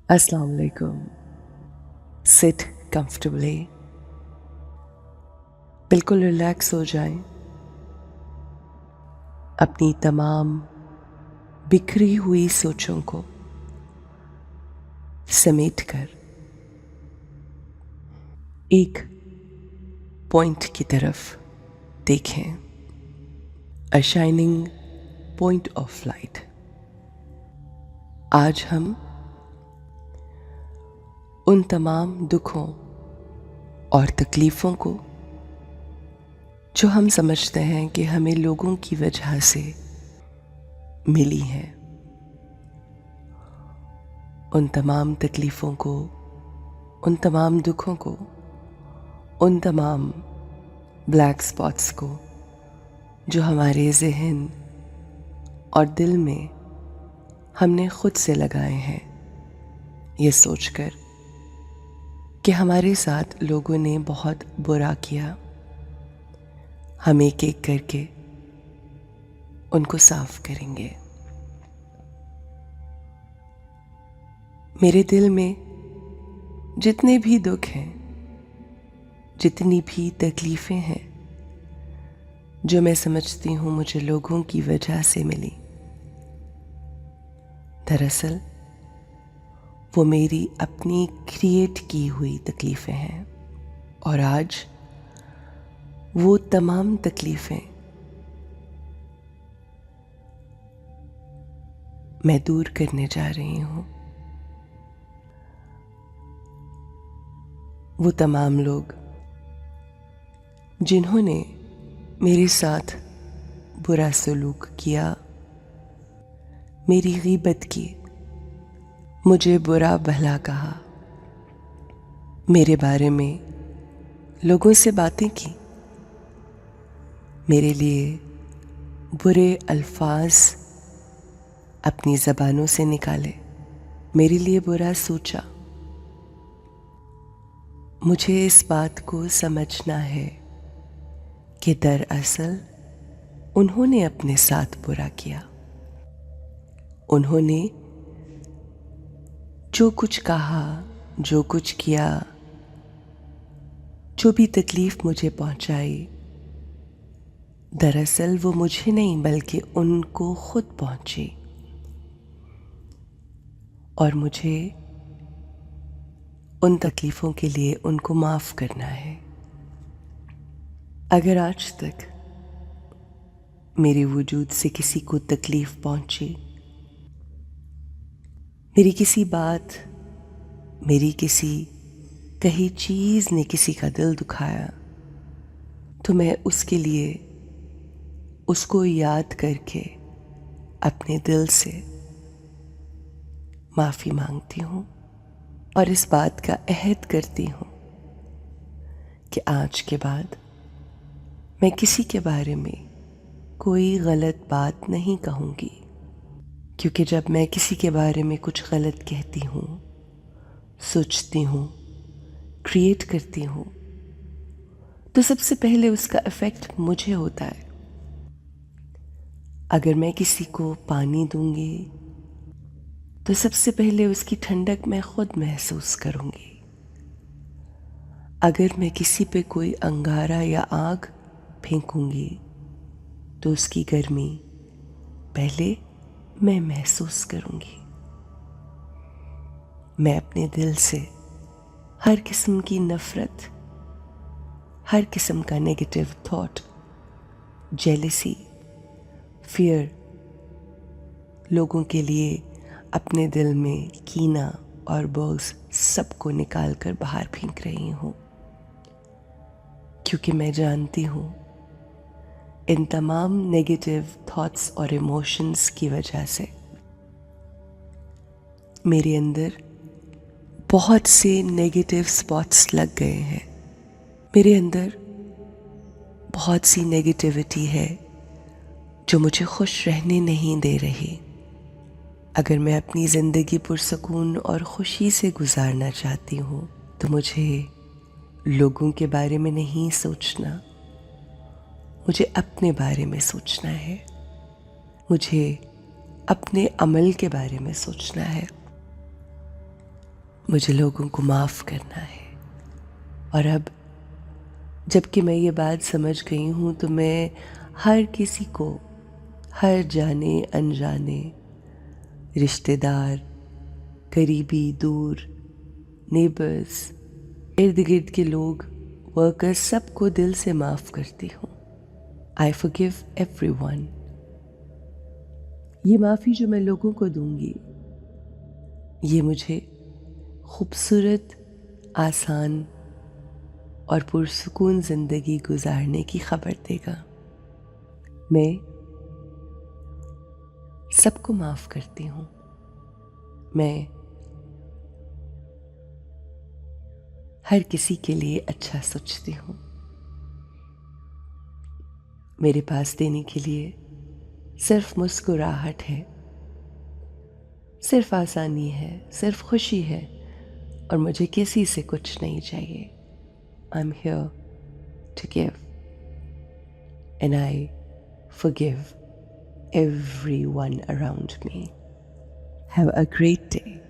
अस्सलाम वालेकुम। Seat comfortably, बिल्कुल रिलैक्स हो जाएं। अपनी तमाम बिखरी हुई सोचों को समेटकर एक पॉइंट की तरफ देखें। अ शाइनिंग पॉइंट ऑफ लाइट। आज हम उन तमाम दुखों और तकलीफ़ों को जो हम समझते हैं कि हमें लोगों की वजह से मिली हैं, उन तमाम तकलीफ़ों को, उन तमाम दुखों को, उन तमाम ब्लैक स्पॉट्स को जो हमारे ज़हन और दिल में हमने खुद से लगाए हैं, ये सोचकर कि हमारे साथ लोगों ने बहुत बुरा किया। हम एक एक करके उनको साफ करेंगे। मेरे दिल में जितने भी दुख हैं, जितनी भी तकलीफ़ें हैं, जो मैं समझती हूँ मुझे लोगों की वजह से मिली, दरअसल वो मेरी अपनी क्रिएट की हुई तकलीफ़ें हैं। और आज वो तमाम तकलीफ़ें मैं दूर करने जा रही हूँ। वो तमाम लोग जिन्होंने मेरे साथ बुरा सलूक किया, मेरी गीबत की, मुझे बुरा भला कहा, मेरे बारे में लोगों से बातें की, मेरे लिए बुरे अल्फाज अपनी ज़बानों से निकाले, मेरे लिए बुरा सोचा। मुझे इस बात को समझना है कि दरअसल उन्होंने अपने साथ बुरा किया। उन्होंने जो कुछ कहा, जो कुछ किया, जो भी तकलीफ़ मुझे पहुंचाई, दरअसल वो मुझे नहीं बल्कि उनको खुद पहुंची। और मुझे उन तकलीफ़ों के लिए उनको माफ़ करना है। अगर आज तक मेरे वजूद से किसी को तकलीफ़ पहुंची, मेरी किसी बात, मेरी किसी कही चीज़ ने किसी का दिल दुखाया, तो मैं उसके लिए उसको याद करके अपने दिल से माफ़ी मांगती हूँ और इस बात का अहद करती हूँ कि आज के बाद मैं किसी के बारे में कोई गलत बात नहीं कहूँगी। क्योंकि जब मैं किसी के बारे में कुछ गलत कहती हूँ, सोचती हूँ, क्रिएट करती हूँ, तो सबसे पहले उसका इफ़ेक्ट मुझे होता है। अगर मैं किसी को पानी दूंगी तो सबसे पहले उसकी ठंडक मैं खुद महसूस करूंगी। अगर मैं किसी पे कोई अंगारा या आग फेंकूंगी तो उसकी गर्मी पहले मैं महसूस करूंगी। मैं अपने दिल से हर किस्म की नफ़रत, हर किस्म का नेगेटिव थॉट, जेलसी, फियर, लोगों के लिए अपने दिल में कीना और बॉक्स सबको निकाल कर बाहर फेंक रही हूँ। क्योंकि मैं जानती हूँ इन तमाम नेगेटिव थॉट्स और इमोशंस की वजह से मेरे अंदर बहुत से नेगेटिव स्पॉट्स लग गए हैं। मेरे अंदर बहुत सी नेगेटिविटी है जो मुझे खुश रहने नहीं दे रही। अगर मैं अपनी ज़िंदगी पुरसकून और ख़ुशी से गुजारना चाहती हूँ तो मुझे लोगों के बारे में नहीं सोचना, मुझे अपने बारे में सोचना है। मुझे अपने अमल के बारे में सोचना है। मुझे लोगों को माफ़ करना है। और अब जबकि मैं ये बात समझ गई हूँ तो मैं हर किसी को, हर जाने अनजाने, रिश्तेदार, करीबी, दूर, नेबर्स, इर्द गिर्द के लोग, वर्कर्स, सबको दिल से माफ़ करती हूँ। I forgive everyone. ये माफ़ी जो मैं लोगों को दूंगी, ये मुझे खूबसूरत, आसान और पुरसुकून ज़िंदगी गुजारने की खबर देगा। मैं सबको माफ़ करती हूँ। मैं हर किसी के लिए अच्छा सोचती हूँ। मेरे पास देने के लिए सिर्फ मुस्कुराहट है, सिर्फ आसानी है, सिर्फ खुशी है, और मुझे किसी से कुछ नहीं चाहिए। I am here to give and I forgive everyone around me. Have a great day.